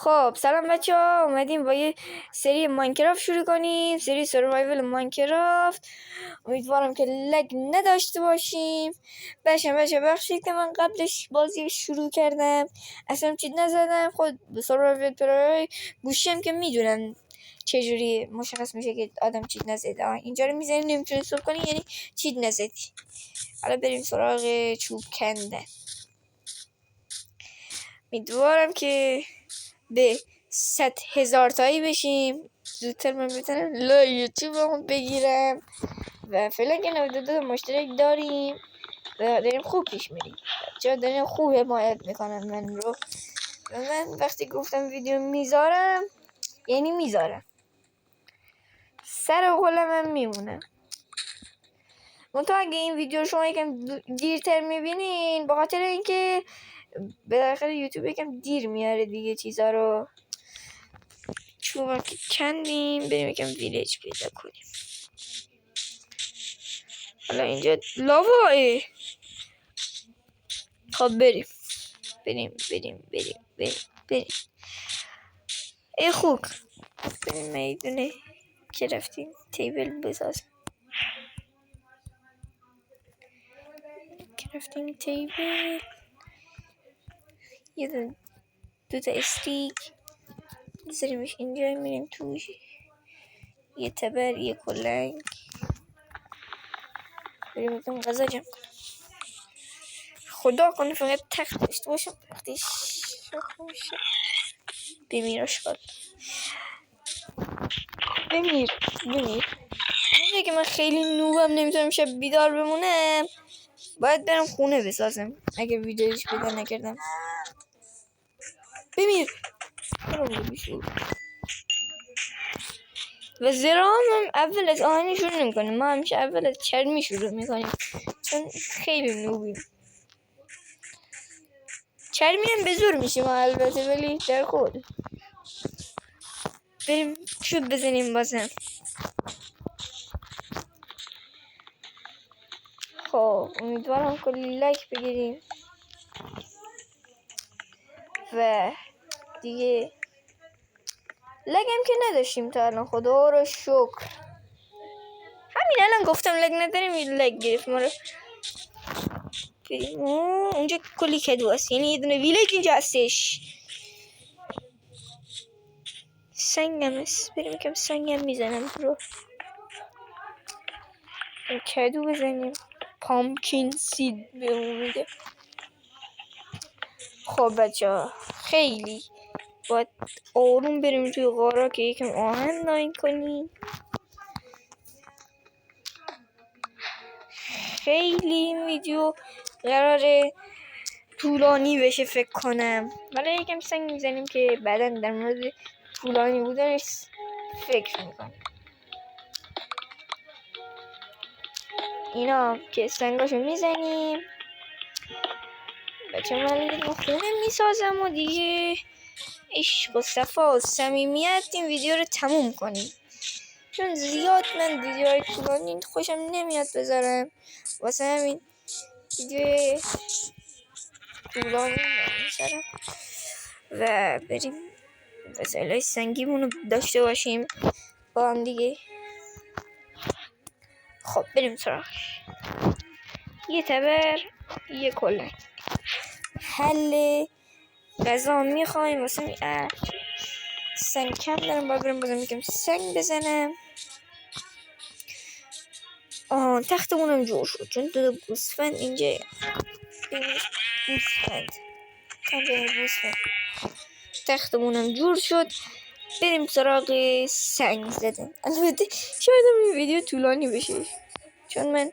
خب سلام بچه ها، اومدیم با یه سری ماینکرافت شروع کنیم، سری سروایول ماینکرافت. امیدوارم که لگ نداشته باشیم. بچه بخشید که من قبلش بازی شروع کردم اصلا چیز نزدم. خود به سروایول پرای گوشیم که میدونم چجوری مشخص میشه که آدم چیز نزده. اینجا رو میزنی نمیتونی سرو کنی، یعنی چیز نزدی. حالا بریم سراغ چوب کندن. امیدوارم که به 100,000 تایی بشیم زودتر من بتونم لای یوتیوبمو بگیرم و فعلا که 92 مشترک داریم و داریم خوب پیش میریم. چرا داریم خوب حمایت میکنن من رو و من وقتی گفتم ویدیو میذارم یعنی میذارم، سر قولم هم میمونم. منتها اگه این ویدیو شما یکم دیرتر میبینین به خاطر اینکه بالاخره یوتیوب یکم دیر میاره دیگه چیزا رو. چوبا که کندیم بریم یکم ویلیج پیدا کنیم. حالا اینجا لاواه. خب بریم ای خوک بریم میدونه که رفتیم تیبل بسازم. یه دوتا استیک بذاریمش اینجا، میریم توش یه تبر یه کلنگ بریم بکنم غذا جمع کنم. خدا کنه فقط تخت داشته باشم وقتی شخ میشه. بمیر اشکال بمیر اینجا که من خیلی نوبم نمیتونم شب بیدار بمونم، باید برم خونه بسازم اگه ویدیوش پیدا نکردم. بمیر و زرام هم اول از آهنی شروع نمیکنیم، ما همیشه اول از چرمی شروع میکنیم چون خیلی نوبیم. چرمی هم به زور میشیم البته، ولی در کل بریم چوب بزنیم بازم. خب امیدوارم کلی لایک بگیریم و دیگه لگم که نداشتیم تا الان، خدا رو شکر. همین الان گفتم لگ نداریم یه لگ گرفت ما رو. اونجا کلی کدو هست، یعنی یه دونه ویلیج اینجا هستش. سنگم هست، بریم کم سنگم میزنم رو کدو بزنیم. پامکین سید به اون میده. خب بچه ها خیلی باید آروم بریم توی غارا که یکم آهن لاین کنیم. خیلی این ویدیو قراره طولانی بشه فکر کنم، ولی یکم سنگ میزنیم که بعدا در مورد طولانی بودنش فکر میکنم. اینا که سنگاشو میزنیم بچه من خونه میسازم و دیگه عشق و صفا و صمیمیت این ویدیو رو تموم کنیم، چون زیاد من ویدیوهای طولانی خوشم نمیاد بذارم، واسه همین ویدیو طولانی نمیذارم و بریم وسایلای سنگیمونو داشته باشیم با هم دیگه. خب بریم سراغش. یه تبر یه کلنگ حل غذا میخوایم واسه سنگ کم دارم، باید بریم بازم میگم سنگ بزنم. تختمونم جور شد چون دو گوسفند اینجا. گوسفند تختمونم جور شد. بریم سراغ سنگ زدن. البته شاید این ویدیو طولانی بشه چون من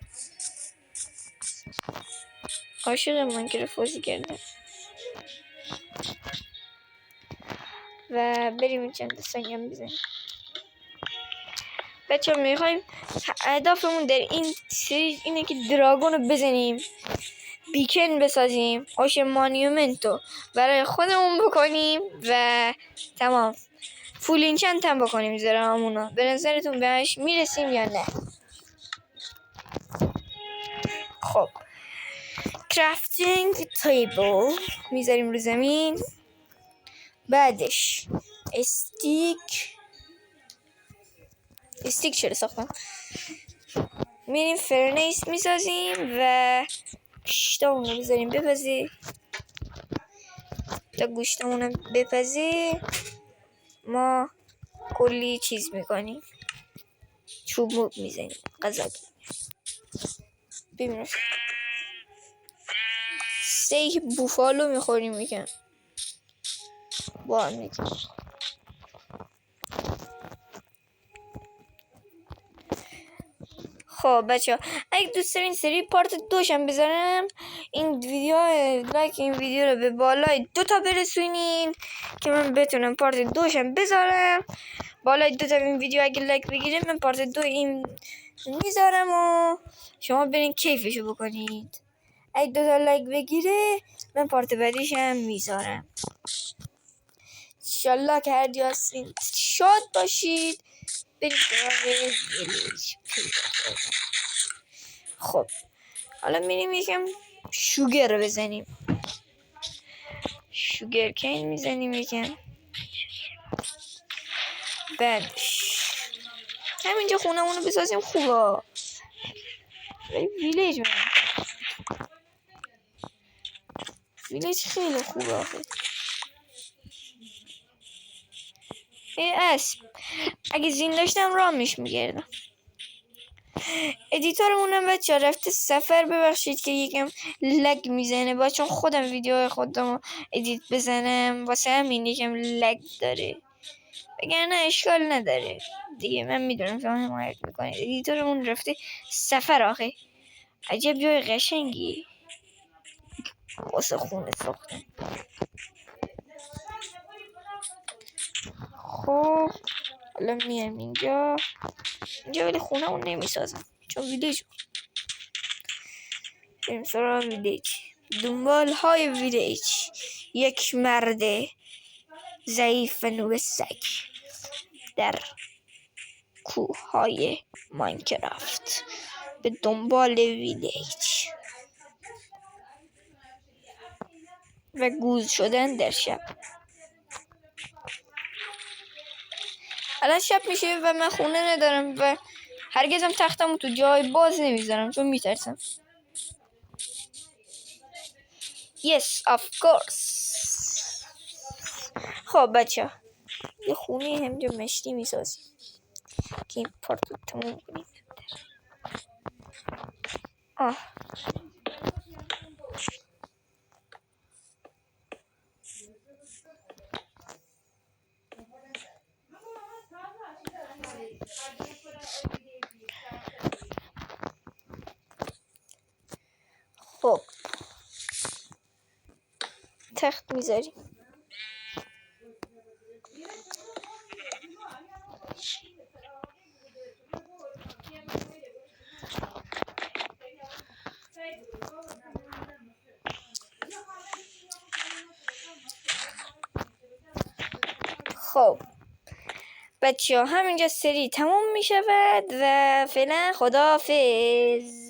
عاشق ماینکرافت بازی کردم و بریم چند سنگم بزنیم. بچه میخوایم هدفمون در این سریز اینه که دراگون رو بزنیم، بیکن بسازیم، آش مانیومنتو برای خودمون بکنیم و تمام. فول اینچنت هم بکنیم زرهامونو. به نظرتون بهش میرسیم یا نه؟ خب کرافتینگ تیبل میذاریم رو زمین. بعدش استیک چرا ساختم. میریم فرنیس میسازیم و گوشتامون رو بذاریم بپزه. تا گوشتامون رو بپزه ما کلی چیز میکنیم، چوب موب میزنیم، غذا ببینیم استیک بوفالو میخوریم میگم با هم میگم. خب بچه ها اگه دوست دارین سری پارت 2 شم بذارم این ویدیو لایک این ویدیو رو به بالای 2 تا برسونین که من بتونم پارت 2 شم بذارم. بالای 2 تا این ویدیو اگه لایک بگیره من پارت 2 این میذارم و شما برین کیفشو بکنید. اگه 2 تا لایک بگیره من پارت بعدیشم میذارم. انشالله که هر جا هستین شاد باشید. بریم سراغ خب حالا میریم یکم شوگر رو بزنیم، شوگر کین میزنیم یکم. بعدش همینجا خونه اونو بسازیم خوبه. ویلیج ویلیج خیلی خوبه آخه. اسب اگه زین داشتم رامش میگردم. ادیتورمونم بچه رفته سفر، ببخشید که یکم لگ میزنه با چون خودم ویدیو خودم ادیت بزنم واسه همین یکم لگ داره، بگرنه اشکال نداره دیگه. من میدونم شما حمایت میکنید. ادیتورمون رفته سفر آخه. عجب جای قشنگی واسه خونه ساختن. خب حالا میام اینجا ولی خونه اون نمیسازم چون ویلیج. بریم سراغ ویلیج. دنبال های ویلیج. یک مرد ضعیف و نوب سگ در کوه های ماینکرافت به دنبال ویلیج و گوز شدن در شب. الان شب میشه و من خونه ندارم و هرگزم تختمو تو جای باز نمیذارم چون میترسم. Yes of course. خب بچه یه خونه همجا مشتی میسازیم که این پارت رو تموم کنیم. خب تخت میذاریم. خب بچه ها همینجا سری تموم می شود و فعلا خداحافظ.